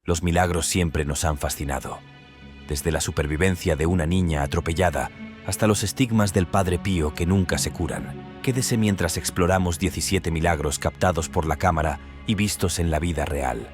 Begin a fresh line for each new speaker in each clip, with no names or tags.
Los milagros siempre nos han fascinado. Desde la supervivencia de una niña atropellada hasta los estigmas del Padre Pío que nunca se curan. Quédese mientras exploramos 17 milagros captados por la cámara y vistos en la vida real.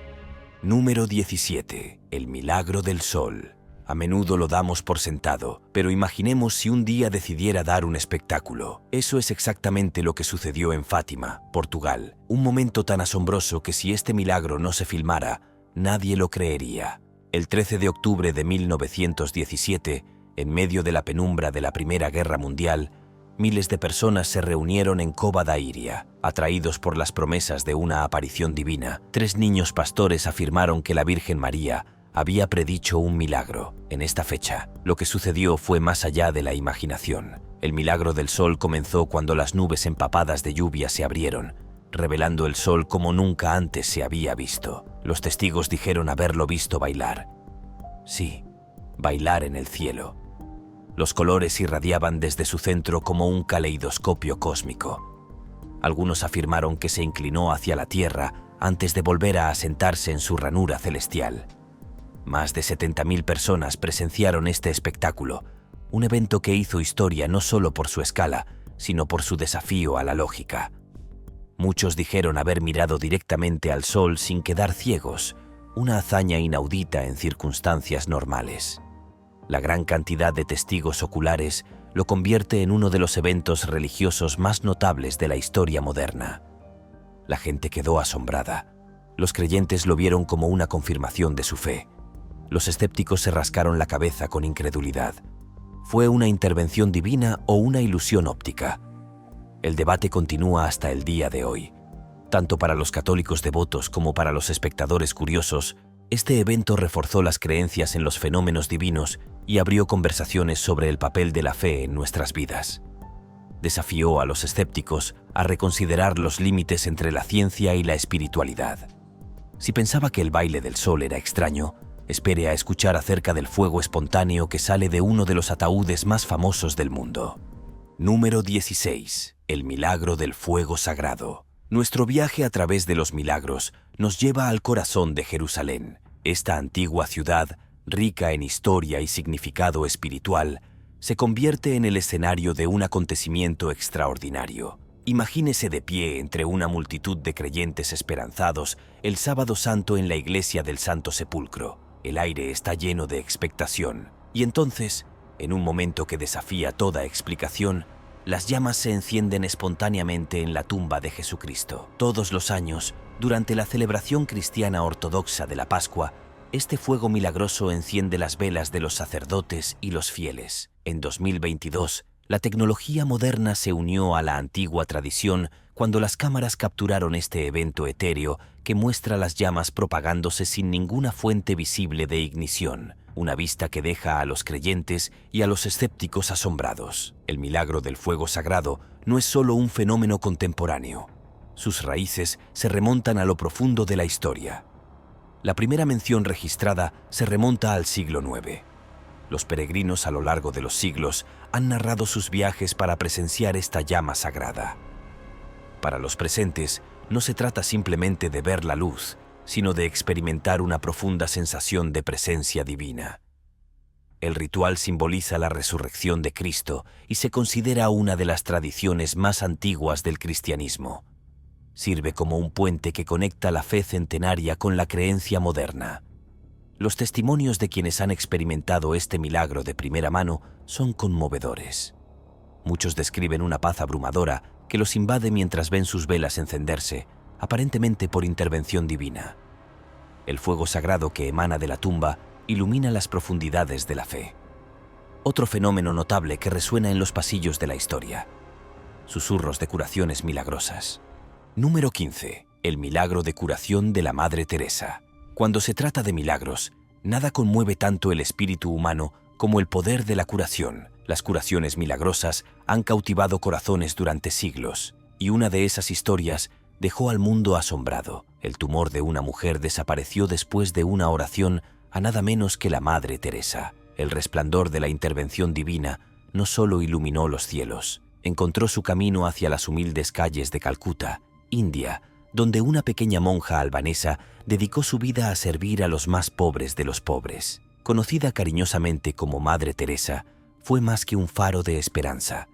Número 17. El milagro del sol. A menudo lo damos por sentado, pero imaginemos si un día decidiera dar un espectáculo. Eso es exactamente lo que sucedió en Fátima, Portugal. Un momento tan asombroso que si este milagro no se filmara, nadie lo creería. El 13 de octubre de 1917, en medio de la penumbra de la Primera Guerra Mundial, miles de personas se reunieron en Cova da Iria. Atraídos por las promesas de una aparición divina, 3 niños pastores afirmaron que la Virgen María había predicho un milagro. En esta fecha, lo que sucedió fue más allá de la imaginación. El milagro del sol comenzó cuando las nubes empapadas de lluvia se abrieron, revelando el sol como nunca antes se había visto. Los testigos dijeron haberlo visto bailar. Sí, bailar en el cielo. Los colores irradiaban desde su centro como un caleidoscopio cósmico. Algunos afirmaron que se inclinó hacia la tierra antes de volver a asentarse en su ranura celestial. Más de 70.000 personas presenciaron este espectáculo, un evento que hizo historia no solo por su escala, sino por su desafío a la lógica. Muchos dijeron haber mirado directamente al sol sin quedar ciegos, una hazaña inaudita en circunstancias normales. La gran cantidad de testigos oculares lo convierte en uno de los eventos religiosos más notables de la historia moderna. La gente quedó asombrada. Los creyentes lo vieron como una confirmación de su fe. Los escépticos se rascaron la cabeza con incredulidad. ¿Fue una intervención divina o una ilusión óptica? El debate continúa hasta el día de hoy. Tanto para los católicos devotos como para los espectadores curiosos, este evento reforzó las creencias en los fenómenos divinos y abrió conversaciones sobre el papel de la fe en nuestras vidas. Desafió a los escépticos a reconsiderar los límites entre la ciencia y la espiritualidad. Si pensaba que el baile del sol era extraño, espere a escuchar acerca del fuego espontáneo que sale de uno de los ataúdes más famosos del mundo. Número 16. El milagro del fuego sagrado. Nuestro viaje a través de los milagros nos lleva al corazón de Jerusalén. Esta antigua ciudad, rica en historia y significado espiritual, se convierte en el escenario de un acontecimiento extraordinario. Imagínese de pie entre una multitud de creyentes esperanzados el Sábado Santo en la iglesia del Santo Sepulcro. El aire está lleno de expectación, y entonces, en un momento que desafía toda explicación, las llamas se encienden espontáneamente en la tumba de Jesucristo. Todos los años, durante la celebración cristiana ortodoxa de la Pascua, este fuego milagroso enciende las velas de los sacerdotes y los fieles. En 2022, la tecnología moderna se unió a la antigua tradición cuando las cámaras capturaron este evento etéreo que muestra las llamas propagándose sin ninguna fuente visible de ignición. Una vista que deja a los creyentes y a los escépticos asombrados. El milagro del fuego sagrado no es solo un fenómeno contemporáneo. Sus raíces se remontan a lo profundo de la historia. La primera mención registrada se remonta al siglo IX. Los peregrinos a lo largo de los siglos han narrado sus viajes para presenciar esta llama sagrada. Para los presentes, no se trata simplemente de ver la luz, sino de experimentar una profunda sensación de presencia divina. El ritual simboliza la resurrección de Cristo y se considera una de las tradiciones más antiguas del cristianismo. Sirve como un puente que conecta la fe centenaria con la creencia moderna. Los testimonios de quienes han experimentado este milagro de primera mano son conmovedores. Muchos describen una paz abrumadora que los invade mientras ven sus velas encenderse, aparentemente por intervención divina. El fuego sagrado que emana de la tumba ilumina las profundidades de la fe. Otro fenómeno notable que resuena en los pasillos de la historia. Susurros de curaciones milagrosas. Número 15. El milagro de curación de la Madre Teresa. Cuando se trata de milagros, nada conmueve tanto el espíritu humano como el poder de la curación. Las curaciones milagrosas han cautivado corazones durante siglos, y una de esas historias dejó al mundo asombrado. El tumor de una mujer desapareció después de una oración a nada menos que la Madre Teresa. El resplandor de la intervención divina no solo iluminó los cielos, encontró su camino hacia las humildes calles de Calcuta, India, donde una pequeña monja albanesa dedicó su vida a servir a los más pobres de los pobres. Conocida cariñosamente como Madre Teresa, fue más que un faro de esperanza.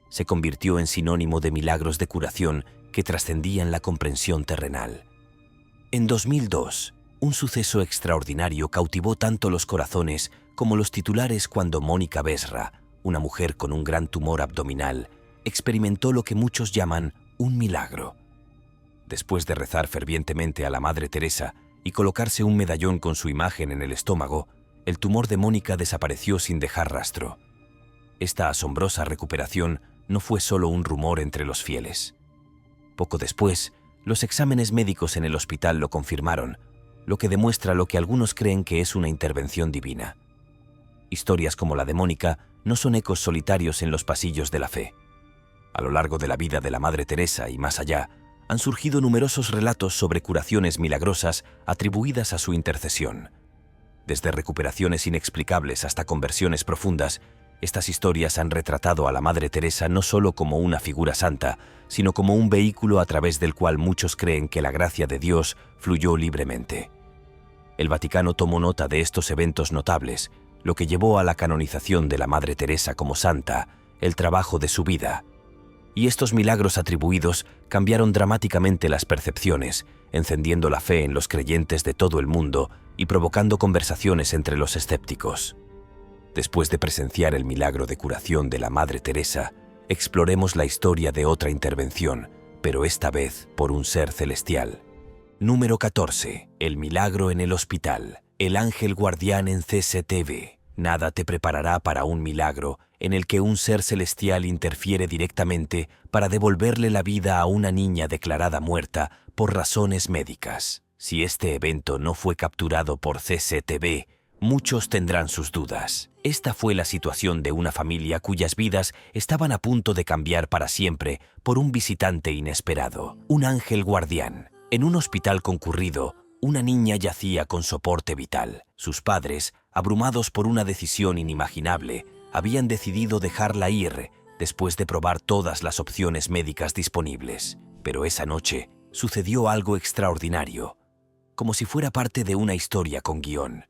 Se convirtió en sinónimo de milagros de curación que trascendían la comprensión terrenal. En 2002, un suceso extraordinario cautivó tanto los corazones como los titulares cuando Mónica Besra, una mujer con un gran tumor abdominal, experimentó lo que muchos llaman un milagro. Después de rezar fervientemente a la Madre Teresa y colocarse un medallón con su imagen en el estómago, el tumor de Mónica desapareció sin dejar rastro. Esta asombrosa recuperación no fue solo un rumor entre los fieles. Poco después, los exámenes médicos en el hospital lo confirmaron, lo que demuestra lo que algunos creen que es una intervención divina. Historias como la de Mónica no son ecos solitarios en los pasillos de la fe. A lo largo de la vida de la Madre Teresa y más allá, han surgido numerosos relatos sobre curaciones milagrosas atribuidas a su intercesión. Desde recuperaciones inexplicables hasta conversiones profundas, estas historias han retratado a la Madre Teresa no solo como una figura santa, sino como un vehículo a través del cual muchos creen que la gracia de Dios fluyó libremente. El Vaticano tomó nota de estos eventos notables, lo que llevó a la canonización de la Madre Teresa como santa, el trabajo de su vida. Y estos milagros atribuidos cambiaron dramáticamente las percepciones, encendiendo la fe en los creyentes de todo el mundo y provocando conversaciones entre los escépticos. Después de presenciar el milagro de curación de la Madre Teresa, exploremos la historia de otra intervención, pero esta vez por un ser celestial. Número 14. El milagro en el hospital. El ángel guardián en CCTV. Nada te preparará para un milagro en el que un ser celestial interfiere directamente para devolverle la vida a una niña declarada muerta por razones médicas. Si este evento no fue capturado por CCTV, muchos tendrán sus dudas. Esta fue la situación de una familia cuyas vidas estaban a punto de cambiar para siempre por un visitante inesperado, un ángel guardián. En un hospital concurrido, una niña yacía con soporte vital. Sus padres, abrumados por una decisión inimaginable, habían decidido dejarla ir después de probar todas las opciones médicas disponibles. Pero esa noche sucedió algo extraordinario, como si fuera parte de una historia con guión.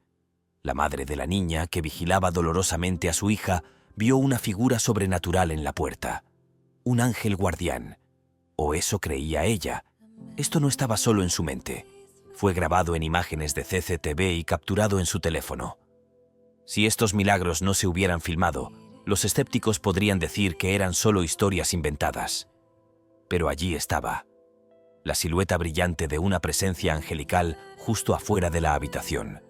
La madre de la niña, que vigilaba dolorosamente a su hija, vio una figura sobrenatural en la puerta. Un ángel guardián. O eso creía ella. Esto no estaba solo en su mente. Fue grabado en imágenes de CCTV y capturado en su teléfono. Si estos milagros no se hubieran filmado, los escépticos podrían decir que eran solo historias inventadas. Pero allí estaba, la silueta brillante de una presencia angelical justo afuera de la habitación.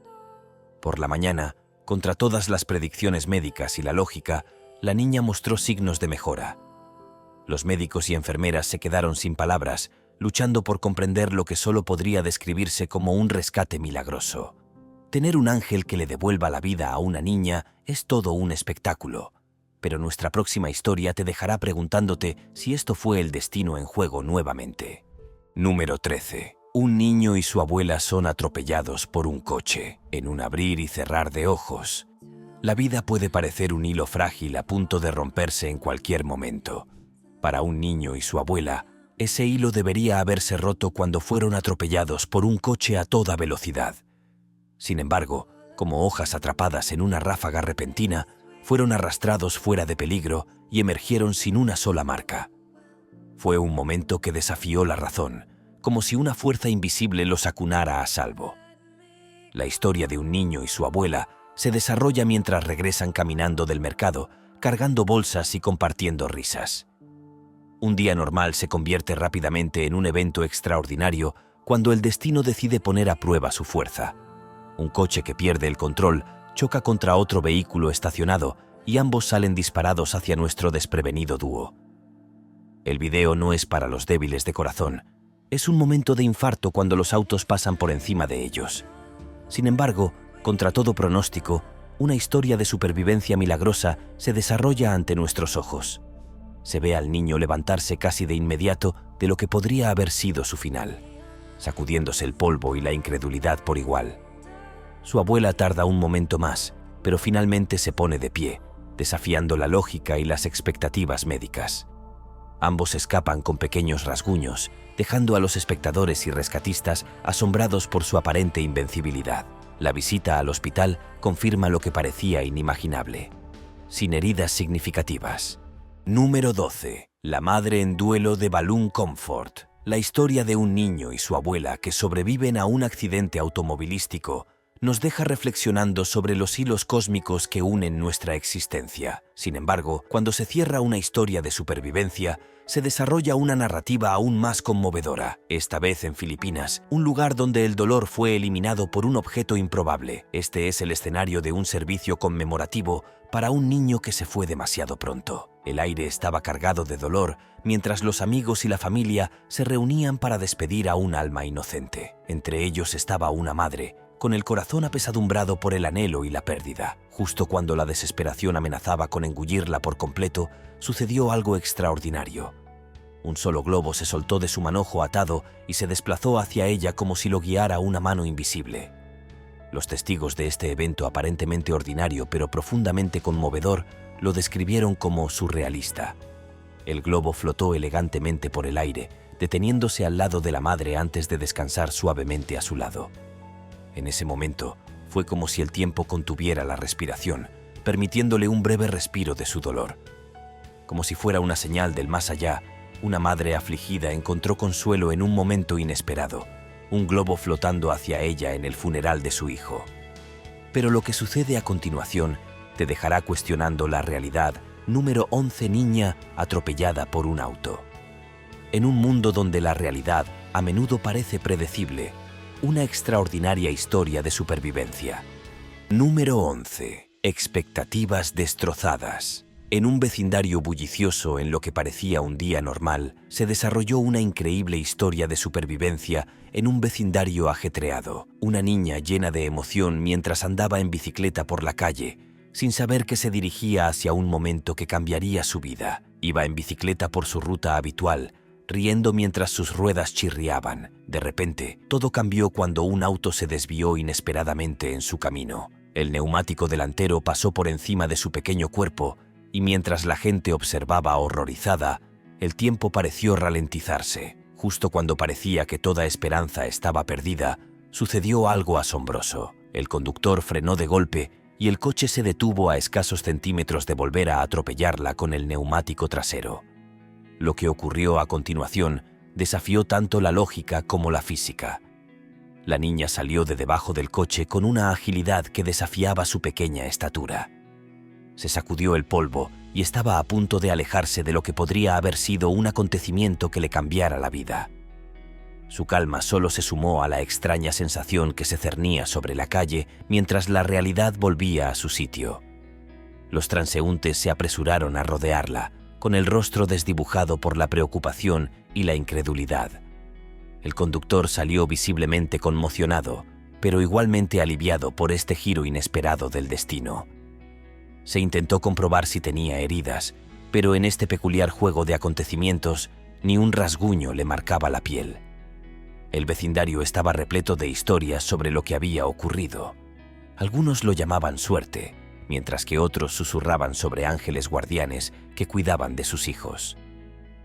Por la mañana, contra todas las predicciones médicas y la lógica, la niña mostró signos de mejora. Los médicos y enfermeras se quedaron sin palabras, luchando por comprender lo que solo podría describirse como un rescate milagroso. Tener un ángel que le devuelva la vida a una niña es todo un espectáculo, pero nuestra próxima historia te dejará preguntándote si esto fue el destino en juego nuevamente. Número 13. Un niño y su abuela son atropellados por un coche. En un abrir y cerrar de ojos, la vida puede parecer un hilo frágil a punto de romperse en cualquier momento. Para un niño y su abuela, ese hilo debería haberse roto cuando fueron atropellados por un coche a toda velocidad. Sin embargo, como hojas atrapadas en una ráfaga repentina, fueron arrastrados fuera de peligro y emergieron sin una sola marca. Fue un momento que desafió la razón, como si una fuerza invisible los acunara a salvo. La historia de un niño y su abuela se desarrolla mientras regresan caminando del mercado, cargando bolsas y compartiendo risas. Un día normal se convierte rápidamente en un evento extraordinario cuando el destino decide poner a prueba su fuerza. Un coche que pierde el control choca contra otro vehículo estacionado y ambos salen disparados hacia nuestro desprevenido dúo. El video no es para los débiles de corazón. Es un momento de infarto cuando los autos pasan por encima de ellos. Sin embargo, contra todo pronóstico, una historia de supervivencia milagrosa se desarrolla ante nuestros ojos. Se ve al niño levantarse casi de inmediato de lo que podría haber sido su final, sacudiéndose el polvo y la incredulidad por igual. Su abuela tarda un momento más, pero finalmente se pone de pie, desafiando la lógica y las expectativas médicas. Ambos escapan con pequeños rasguños, dejando a los espectadores y rescatistas asombrados por su aparente invencibilidad. La visita al hospital confirma lo que parecía inimaginable. Sin heridas significativas. Número 12. La madre en duelo de Balloon Comfort. La historia de un niño y su abuela que sobreviven a un accidente automovilístico nos deja reflexionando sobre los hilos cósmicos que unen nuestra existencia. Sin embargo, cuando se cierra una historia de supervivencia, se desarrolla una narrativa aún más conmovedora, esta vez en Filipinas, un lugar donde el dolor fue eliminado por un objeto improbable. Este es el escenario de un servicio conmemorativo para un niño que se fue demasiado pronto. El aire estaba cargado de dolor, mientras los amigos y la familia se reunían para despedir a un alma inocente. Entre ellos estaba una madre, con el corazón apesadumbrado por el anhelo y la pérdida. Justo cuando la desesperación amenazaba con engullirla por completo, sucedió algo extraordinario. Un solo globo se soltó de su manojo atado y se desplazó hacia ella como si lo guiara una mano invisible. Los testigos de este evento aparentemente ordinario pero profundamente conmovedor lo describieron como surrealista. El globo flotó elegantemente por el aire, deteniéndose al lado de la madre antes de descansar suavemente a su lado. En ese momento, fue como si el tiempo contuviera la respiración, permitiéndole un breve respiro de su dolor. Como si fuera una señal del más allá, una madre afligida encontró consuelo en un momento inesperado, un globo flotando hacia ella en el funeral de su hijo. Pero lo que sucede a continuación te dejará cuestionando la realidad. Número 11. Niña atropellada por un auto. En un mundo donde la realidad a menudo parece predecible, una extraordinaria historia de supervivencia. Número 11. Expectativas destrozadas. En un vecindario bullicioso en lo que parecía un día normal, se desarrolló una increíble historia de supervivencia en un vecindario ajetreado. Una niña llena de emoción mientras andaba en bicicleta por la calle, sin saber que se dirigía hacia un momento que cambiaría su vida. Iba en bicicleta por su ruta habitual, riendo mientras sus ruedas chirriaban. De repente, todo cambió cuando un auto se desvió inesperadamente en su camino. El neumático delantero pasó por encima de su pequeño cuerpo y mientras la gente observaba horrorizada, el tiempo pareció ralentizarse. Justo cuando parecía que toda esperanza estaba perdida, sucedió algo asombroso. El conductor frenó de golpe y el coche se detuvo a escasos centímetros de volver a atropellarla con el neumático trasero. Lo que ocurrió a continuación desafió tanto la lógica como la física. La niña salió de debajo del coche con una agilidad que desafiaba su pequeña estatura. Se sacudió el polvo y estaba a punto de alejarse de lo que podría haber sido un acontecimiento que le cambiara la vida. Su calma solo se sumó a la extraña sensación que se cernía sobre la calle mientras la realidad volvía a su sitio. Los transeúntes se apresuraron a rodearla, con el rostro desdibujado por la preocupación y la incredulidad. El conductor salió visiblemente conmocionado, pero igualmente aliviado por este giro inesperado del destino. Se intentó comprobar si tenía heridas, pero en este peculiar juego de acontecimientos, ni un rasguño le marcaba la piel. El vecindario estaba repleto de historias sobre lo que había ocurrido. Algunos lo llamaban suerte, mientras que otros susurraban sobre ángeles guardianes que cuidaban de sus hijos.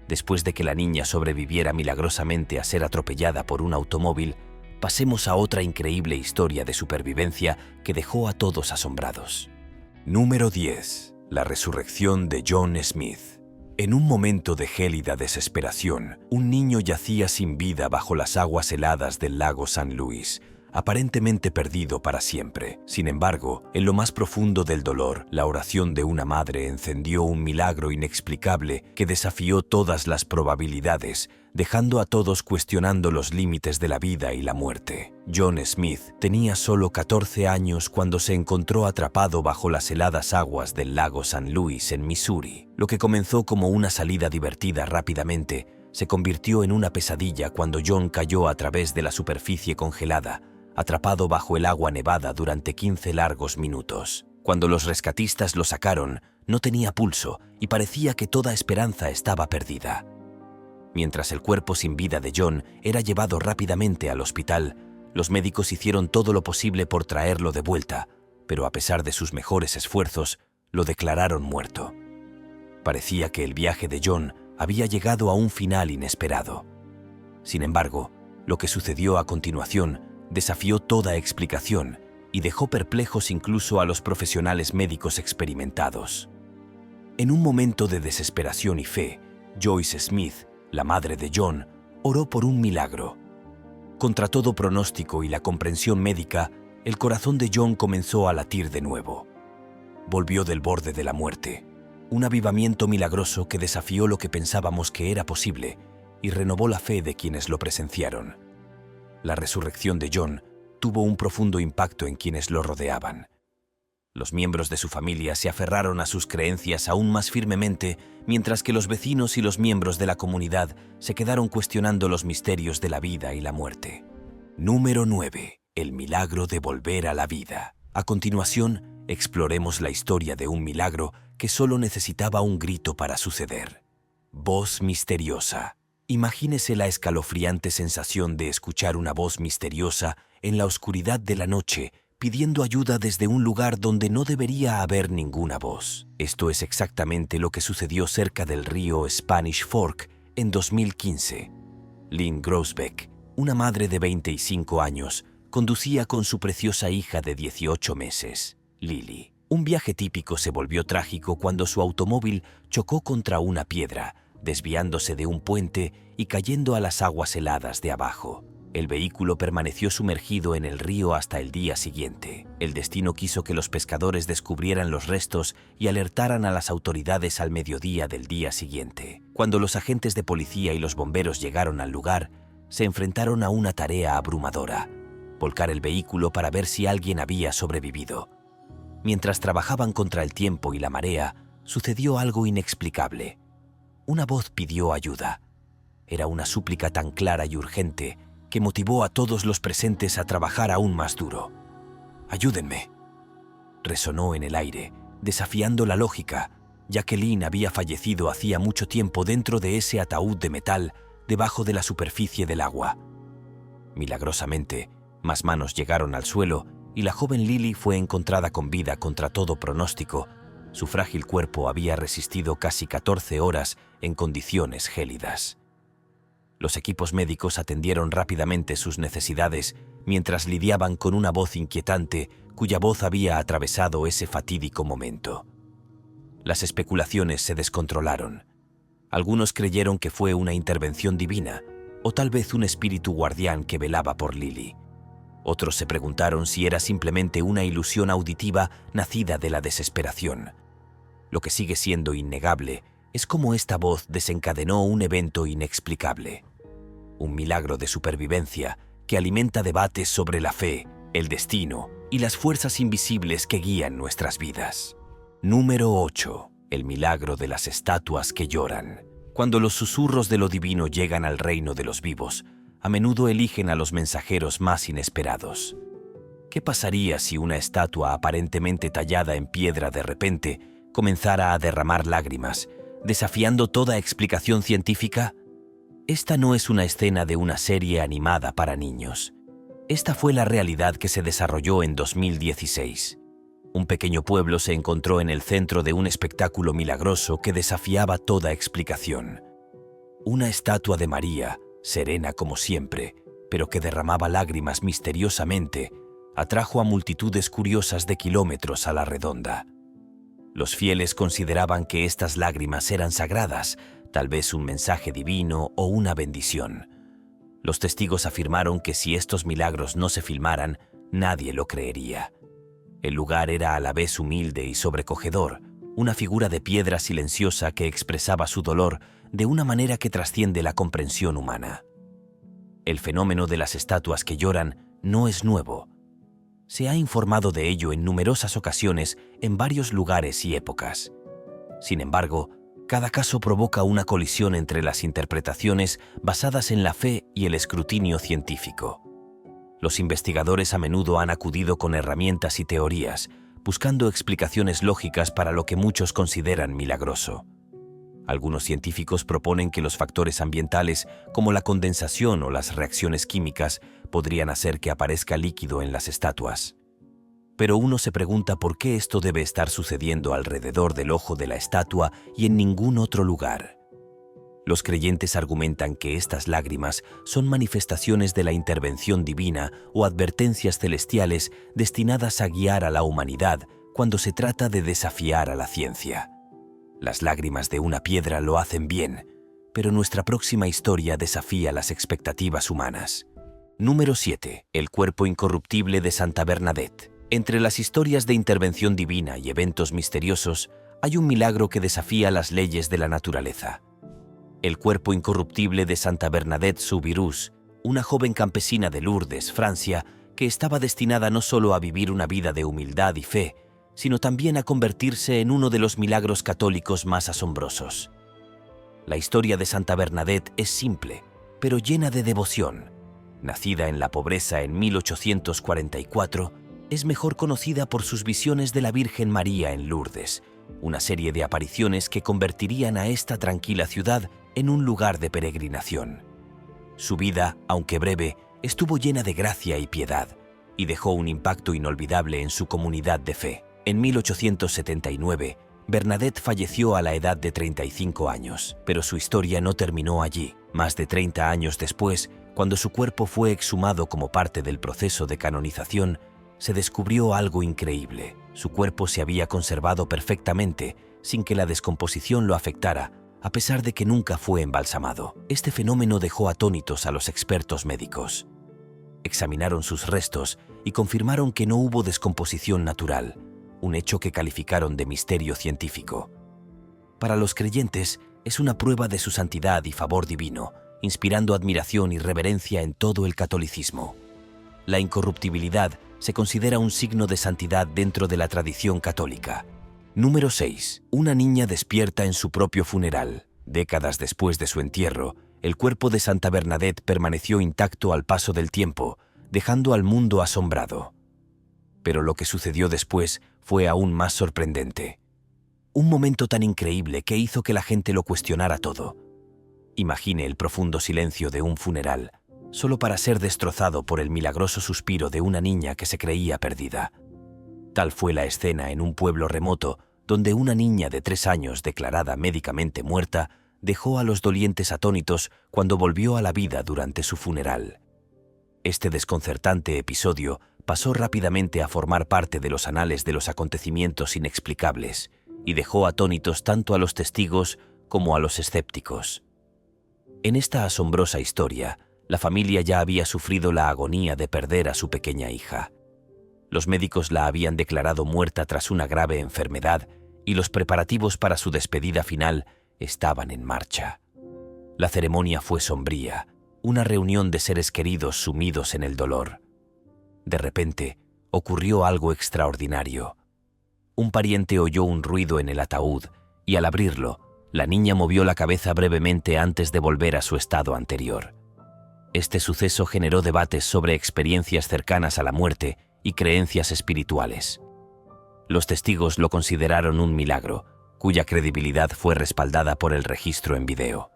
Después de que la niña sobreviviera milagrosamente a ser atropellada por un automóvil, pasemos a otra increíble historia de supervivencia que dejó a todos asombrados. Número 10. La resurrección de John Smith. En un momento de gélida desesperación, un niño yacía sin vida bajo las aguas heladas del lago San Luis, aparentemente perdido para siempre. Sin embargo, en lo más profundo del dolor, la oración de una madre encendió un milagro inexplicable que desafió todas las probabilidades, dejando a todos cuestionando los límites de la vida y la muerte. John Smith tenía solo 14 años cuando se encontró atrapado bajo las heladas aguas del lago San Luis en Missouri. Lo que comenzó como una salida divertida rápidamente se convirtió en una pesadilla cuando John cayó a través de la superficie congelada, atrapado bajo el agua nevada durante 15 largos minutos. Cuando los rescatistas lo sacaron, no tenía pulso y parecía que toda esperanza estaba perdida. Mientras el cuerpo sin vida de John era llevado rápidamente al hospital, los médicos hicieron todo lo posible por traerlo de vuelta, pero a pesar de sus mejores esfuerzos, lo declararon muerto. Parecía que el viaje de John había llegado a un final inesperado. Sin embargo, lo que sucedió a continuación desafió toda explicación y dejó perplejos incluso a los profesionales médicos experimentados. En un momento de desesperación y fe, Joyce Smith, la madre de John, oró por un milagro. Contra todo pronóstico y la comprensión médica, el corazón de John comenzó a latir de nuevo. Volvió del borde de la muerte, un avivamiento milagroso que desafió lo que pensábamos que era posible y renovó la fe de quienes lo presenciaron. La resurrección de John tuvo un profundo impacto en quienes lo rodeaban. Los miembros de su familia se aferraron a sus creencias aún más firmemente, mientras que los vecinos y los miembros de la comunidad se quedaron cuestionando los misterios de la vida y la muerte. Número 9. El milagro de volver a la vida. A continuación, exploremos la historia de un milagro que solo necesitaba un grito para suceder. Voz misteriosa. Imagínese la escalofriante sensación de escuchar una voz misteriosa en la oscuridad de la noche, pidiendo ayuda desde un lugar donde no debería haber ninguna voz. Esto es exactamente lo que sucedió cerca del río Spanish Fork en 2015. Lynn Groesbeck, una madre de 25 años, conducía con su preciosa hija de 18 meses, Lily. Un viaje típico se volvió trágico cuando su automóvil chocó contra una piedra, desviándose de un puente y cayendo a las aguas heladas de abajo. El vehículo permaneció sumergido en el río hasta el día siguiente. El destino quiso que los pescadores descubrieran los restos y alertaran a las autoridades al mediodía del día siguiente. Cuando los agentes de policía y los bomberos llegaron al lugar, se enfrentaron a una tarea abrumadora: volcar el vehículo para ver si alguien había sobrevivido. Mientras trabajaban contra el tiempo y la marea, sucedió algo inexplicable. Una voz pidió ayuda. Era una súplica tan clara y urgente que motivó a todos los presentes a trabajar aún más duro. «Ayúdenme», resonó en el aire, desafiando la lógica, ya que Lynn había fallecido hacía mucho tiempo dentro de ese ataúd de metal debajo de la superficie del agua. Milagrosamente, más manos llegaron al suelo y la joven Lily fue encontrada con vida contra todo pronóstico. Su frágil cuerpo había resistido casi 14 horas en condiciones gélidas. Los equipos médicos atendieron rápidamente sus necesidades mientras lidiaban con una voz inquietante cuya voz había atravesado ese fatídico momento. Las especulaciones se descontrolaron. Algunos creyeron que fue una intervención divina o tal vez un espíritu guardián que velaba por Lily. Otros se preguntaron si era simplemente una ilusión auditiva nacida de la desesperación. Lo que sigue siendo innegable es cómo esta voz desencadenó un evento inexplicable. Un milagro de supervivencia que alimenta debates sobre la fe, el destino y las fuerzas invisibles que guían nuestras vidas. Número 8. El milagro de las estatuas que lloran. Cuando los susurros de lo divino llegan al reino de los vivos, a menudo eligen a los mensajeros más inesperados. ¿Qué pasaría si una estatua aparentemente tallada en piedra de repente comenzara a derramar lágrimas, desafiando toda explicación científica? Esta no es una escena de una serie animada para niños. Esta fue la realidad que se desarrolló en 2016. Un pequeño pueblo se encontró en el centro de un espectáculo milagroso que desafiaba toda explicación. Una estatua de María, serena como siempre, pero que derramaba lágrimas misteriosamente, atrajo a multitudes curiosas de kilómetros a la redonda. Los fieles consideraban que estas lágrimas eran sagradas, tal vez un mensaje divino o una bendición. Los testigos afirmaron que si estos milagros no se filmaran, nadie lo creería. El lugar era a la vez humilde y sobrecogedor, una figura de piedra silenciosa que expresaba su dolor de una manera que trasciende la comprensión humana. El fenómeno de las estatuas que lloran no es nuevo. Se ha informado de ello en numerosas ocasiones en varios lugares y épocas. Sin embargo, cada caso provoca una colisión entre las interpretaciones basadas en la fe y el escrutinio científico. Los investigadores a menudo han acudido con herramientas y teorías, buscando explicaciones lógicas para lo que muchos consideran milagroso. Algunos científicos proponen que los factores ambientales, como la condensación o las reacciones químicas, podrían hacer que aparezca líquido en las estatuas. Pero uno se pregunta por qué esto debe estar sucediendo alrededor del ojo de la estatua y en ningún otro lugar. Los creyentes argumentan que estas lágrimas son manifestaciones de la intervención divina o advertencias celestiales destinadas a guiar a la humanidad cuando se trata de desafiar a la ciencia. Las lágrimas de una piedra lo hacen bien, pero nuestra próxima historia desafía las expectativas humanas. Número 7. El cuerpo incorruptible de Santa Bernadette. Entre las historias de intervención divina y eventos misteriosos, hay un milagro que desafía las leyes de la naturaleza. El cuerpo incorruptible de Santa Bernadette Soubirous, una joven campesina de Lourdes, Francia, que estaba destinada no solo a vivir una vida de humildad y fe, sino también a convertirse en uno de los milagros católicos más asombrosos. La historia de Santa Bernadette es simple, pero llena de devoción. Nacida en la pobreza en 1844, es mejor conocida por sus visiones de la Virgen María en Lourdes, una serie de apariciones que convertirían a esta tranquila ciudad en un lugar de peregrinación. Su vida, aunque breve, estuvo llena de gracia y piedad, y dejó un impacto inolvidable en su comunidad de fe. En 1879, Bernadette falleció a la edad de 35 años, pero su historia no terminó allí. Más de 30 años después, cuando su cuerpo fue exhumado como parte del proceso de canonización, se descubrió algo increíble. Su cuerpo se había conservado perfectamente, sin que la descomposición lo afectara, a pesar de que nunca fue embalsamado. Este fenómeno dejó atónitos a los expertos médicos. Examinaron sus restos y confirmaron que no hubo descomposición natural, un hecho que calificaron de misterio científico. Para los creyentes, es una prueba de su santidad y favor divino, inspirando admiración y reverencia en todo el catolicismo. La incorruptibilidad se considera un signo de santidad dentro de la tradición católica. Número 6. Una niña despierta en su propio funeral. Décadas después de su entierro, el cuerpo de Santa Bernadette permaneció intacto al paso del tiempo, dejando al mundo asombrado. Pero lo que sucedió después fue aún más sorprendente. Un momento tan increíble que hizo que la gente lo cuestionara todo. Imagine el profundo silencio de un funeral, solo para ser destrozado por el milagroso suspiro de una niña que se creía perdida. Tal fue la escena en un pueblo remoto, donde una niña de 3 años declarada médicamente muerta dejó a los dolientes atónitos cuando volvió a la vida durante su funeral. Este desconcertante episodio pasó rápidamente a formar parte de los anales de los acontecimientos inexplicables y dejó atónitos tanto a los testigos como a los escépticos. En esta asombrosa historia, la familia ya había sufrido la agonía de perder a su pequeña hija. Los médicos la habían declarado muerta tras una grave enfermedad y los preparativos para su despedida final estaban en marcha. La ceremonia fue sombría, una reunión de seres queridos sumidos en el dolor. De repente, ocurrió algo extraordinario. Un pariente oyó un ruido en el ataúd y al abrirlo, la niña movió la cabeza brevemente antes de volver a su estado anterior. Este suceso generó debates sobre experiencias cercanas a la muerte y creencias espirituales. Los testigos lo consideraron un milagro, cuya credibilidad fue respaldada por el registro en video.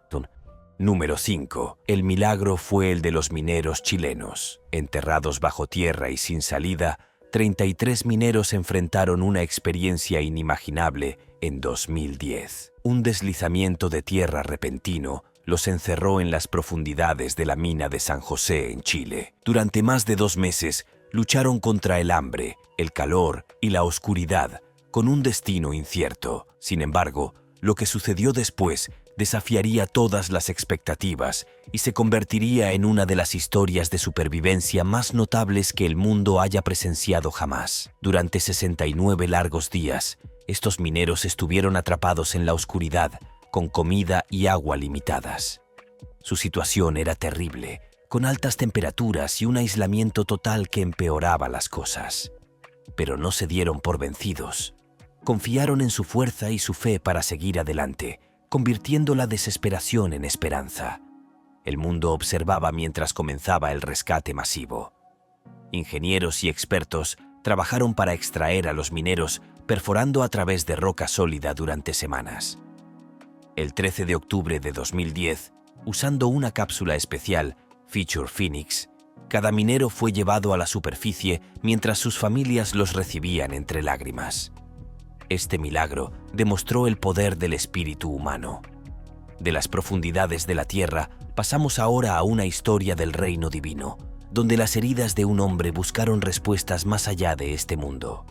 Número 5. El milagro fue el de los mineros chilenos. Enterrados bajo tierra y sin salida, 33 mineros enfrentaron una experiencia inimaginable en 2010. Un deslizamiento de tierra repentino los encerró en las profundidades de la mina de San José en Chile. Durante más de 2 meses, lucharon contra el hambre, el calor y la oscuridad, con un destino incierto. Sin embargo, lo que sucedió después desafiaría todas las expectativas y se convertiría en una de las historias de supervivencia más notables que el mundo haya presenciado jamás. Durante 69 largos días, estos mineros estuvieron atrapados en la oscuridad, con comida y agua limitadas. Su situación era terrible, con altas temperaturas y un aislamiento total que empeoraba las cosas. Pero no se dieron por vencidos. Confiaron en su fuerza y su fe para seguir adelante, convirtiendo la desesperación en esperanza. El mundo observaba mientras comenzaba el rescate masivo. Ingenieros y expertos trabajaron para extraer a los mineros perforando a través de roca sólida durante semanas. El 13 de octubre de 2010, usando una cápsula especial, Feature Phoenix, cada minero fue llevado a la superficie mientras sus familias los recibían entre lágrimas. Este milagro demostró el poder del espíritu humano. De las profundidades de la tierra, pasamos ahora a una historia del reino divino, donde las heridas de un hombre buscaron respuestas más allá de este mundo.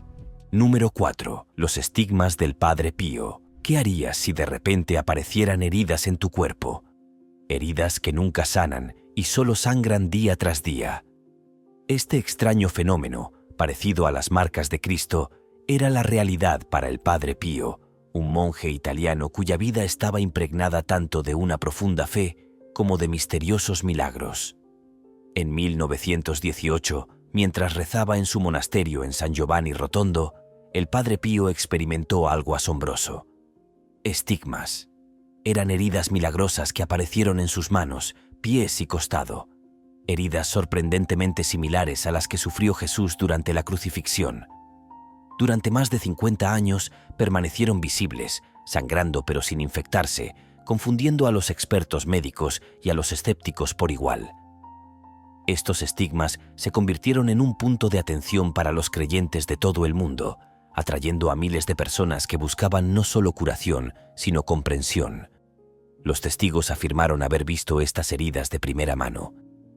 Número 4. Los estigmas del Padre Pío. ¿Qué harías si de repente aparecieran heridas en tu cuerpo? Heridas que nunca sanan y solo sangran día tras día. Este extraño fenómeno, parecido a las marcas de Cristo, era la realidad para el Padre Pío, un monje italiano cuya vida estaba impregnada tanto de una profunda fe como de misteriosos milagros. En 1918, mientras rezaba en su monasterio en San Giovanni Rotondo, el Padre Pío experimentó algo asombroso. Estigmas. Eran heridas milagrosas que aparecieron en sus manos, pies y costado. Heridas sorprendentemente similares a las que sufrió Jesús durante la crucifixión. Durante más de 50 años permanecieron visibles, sangrando pero sin infectarse, confundiendo a los expertos médicos y a los escépticos por igual. Estos estigmas se convirtieron en un punto de atención para los creyentes de todo el mundo, atrayendo a miles de personas que buscaban no solo curación, sino comprensión. Los testigos afirmaron haber visto estas heridas de primera mano.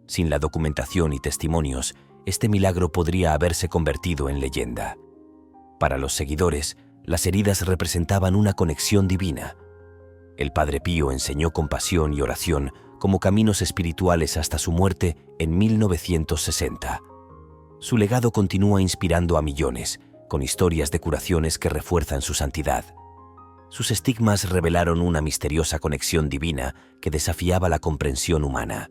Sin la documentación y testimonios, este milagro podría haberse convertido en leyenda. Para los seguidores, las heridas representaban una conexión divina. El Padre Pío enseñó compasión y oración como caminos espirituales hasta su muerte en 1960. Su legado continúa inspirando a millones, con historias de curaciones que refuerzan su santidad. Sus estigmas revelaron una misteriosa conexión divina que desafiaba la comprensión humana.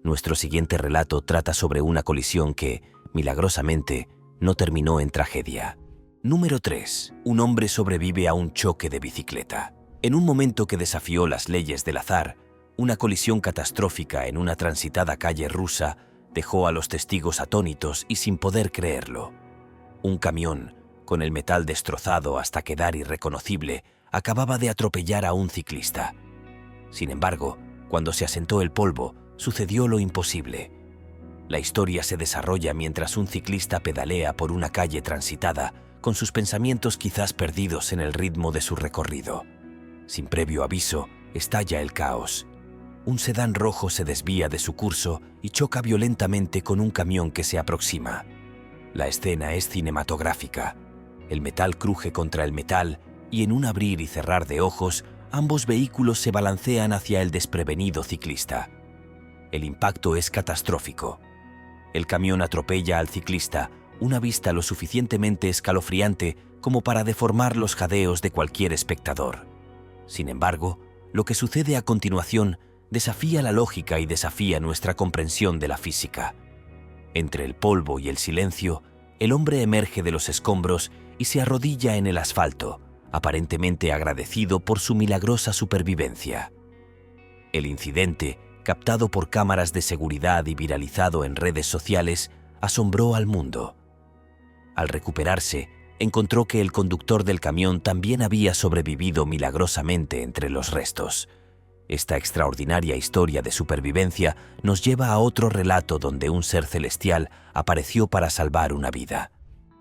Nuestro siguiente relato trata sobre una colisión que, milagrosamente, no terminó en tragedia. Número 3. Un hombre sobrevive a un choque de bicicleta. En un momento que desafió las leyes del azar, una colisión catastrófica en una transitada calle rusa dejó a los testigos atónitos y sin poder creerlo. Un camión, con el metal destrozado hasta quedar irreconocible, acababa de atropellar a un ciclista. Sin embargo, cuando se asentó el polvo, sucedió lo imposible. La historia se desarrolla mientras un ciclista pedalea por una calle transitada, con sus pensamientos quizás perdidos en el ritmo de su recorrido. Sin previo aviso, estalla el caos. Un sedán rojo se desvía de su curso y choca violentamente con un camión que se aproxima. La escena es cinematográfica. El metal cruje contra el metal y en un abrir y cerrar de ojos, ambos vehículos se balancean hacia el desprevenido ciclista. El impacto es catastrófico. El camión atropella al ciclista, una vista lo suficientemente escalofriante como para deformar los jadeos de cualquier espectador. Sin embargo, lo que sucede a continuación desafía la lógica y desafía nuestra comprensión de la física. Entre el polvo y el silencio, el hombre emerge de los escombros y se arrodilla en el asfalto, aparentemente agradecido por su milagrosa supervivencia. El incidente, captado por cámaras de seguridad y viralizado en redes sociales, asombró al mundo. Al recuperarse, encontró que el conductor del camión también había sobrevivido milagrosamente entre los restos. Esta extraordinaria historia de supervivencia nos lleva a otro relato donde un ser celestial apareció para salvar una vida.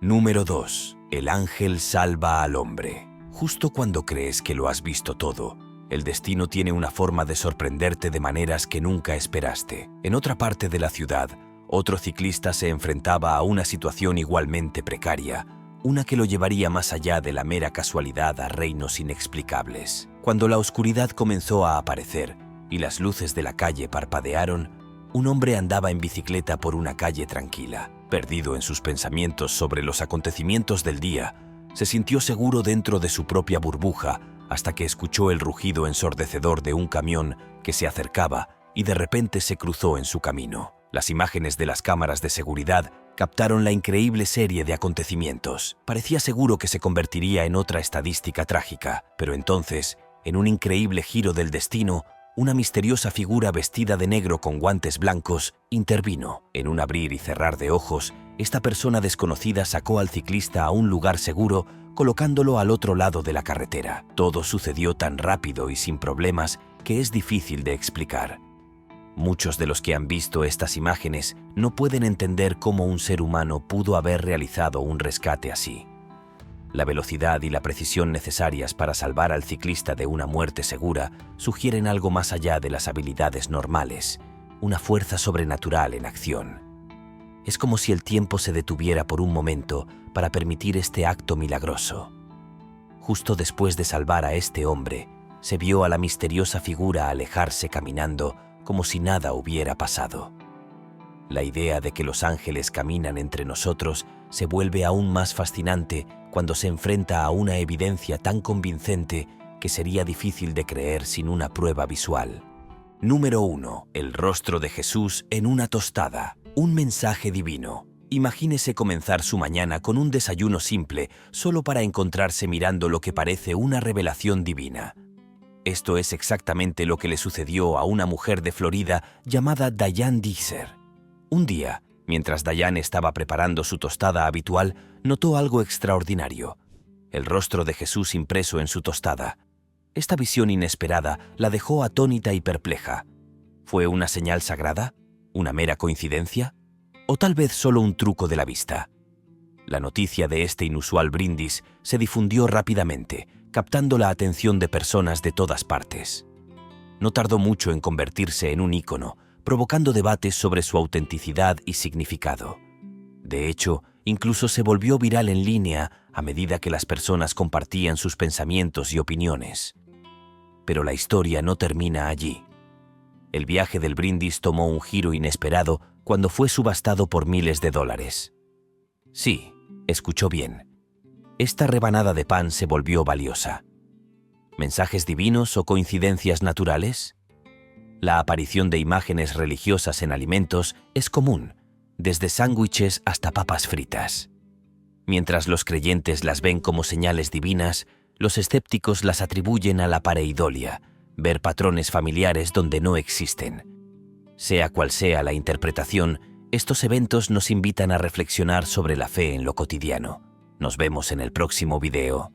Número 2. El ángel salva al hombre. Justo cuando crees que lo has visto todo, el destino tiene una forma de sorprenderte de maneras que nunca esperaste. En otra parte de la ciudad, otro ciclista se enfrentaba a una situación igualmente precaria, una que lo llevaría más allá de la mera casualidad a reinos inexplicables. Cuando la oscuridad comenzó a aparecer y las luces de la calle parpadearon, un hombre andaba en bicicleta por una calle tranquila. Perdido en sus pensamientos sobre los acontecimientos del día, se sintió seguro dentro de su propia burbuja hasta que escuchó el rugido ensordecedor de un camión que se acercaba y de repente se cruzó en su camino. Las imágenes de las cámaras de seguridad captaron la increíble serie de acontecimientos. Parecía seguro que se convertiría en otra estadística trágica, pero entonces, en un increíble giro del destino, una misteriosa figura vestida de negro con guantes blancos intervino. En un abrir y cerrar de ojos, esta persona desconocida sacó al ciclista a un lugar seguro, colocándolo al otro lado de la carretera. Todo sucedió tan rápido y sin problemas que es difícil de explicar. Muchos de los que han visto estas imágenes no pueden entender cómo un ser humano pudo haber realizado un rescate así. La velocidad y la precisión necesarias para salvar al ciclista de una muerte segura sugieren algo más allá de las habilidades normales, una fuerza sobrenatural en acción. Es como si el tiempo se detuviera por un momento para permitir este acto milagroso. Justo después de salvar a este hombre, se vio a la misteriosa figura alejarse caminando como si nada hubiera pasado. La idea de que los ángeles caminan entre nosotros se vuelve aún más fascinante cuando se enfrenta a una evidencia tan convincente que sería difícil de creer sin una prueba visual. Número 1. El rostro de Jesús en una tostada. Un mensaje divino. Imagínese comenzar su mañana con un desayuno simple solo para encontrarse mirando lo que parece una revelación divina. Esto es exactamente lo que le sucedió a una mujer de Florida llamada Diane Deezer. Un día, mientras Diane estaba preparando su tostada habitual, notó algo extraordinario: el rostro de Jesús impreso en su tostada. Esta visión inesperada la dejó atónita y perpleja. ¿Fue una señal sagrada? ¿Una mera coincidencia? ¿O tal vez solo un truco de la vista? La noticia de este inusual brindis se difundió rápidamente, captando la atención de personas de todas partes. No tardó mucho en convertirse en un ícono, provocando debates sobre su autenticidad y significado. De hecho, incluso se volvió viral en línea a medida que las personas compartían sus pensamientos y opiniones. Pero la historia no termina allí. El viaje del brindis tomó un giro inesperado cuando fue subastado por miles de dólares. Sí, escuchó bien. Esta rebanada de pan se volvió valiosa. ¿Mensajes divinos o coincidencias naturales? La aparición de imágenes religiosas en alimentos es común, desde sándwiches hasta papas fritas. Mientras los creyentes las ven como señales divinas, los escépticos las atribuyen a la pareidolia, ver patrones familiares donde no existen. Sea cual sea la interpretación, estos eventos nos invitan a reflexionar sobre la fe en lo cotidiano. Nos vemos en el próximo video.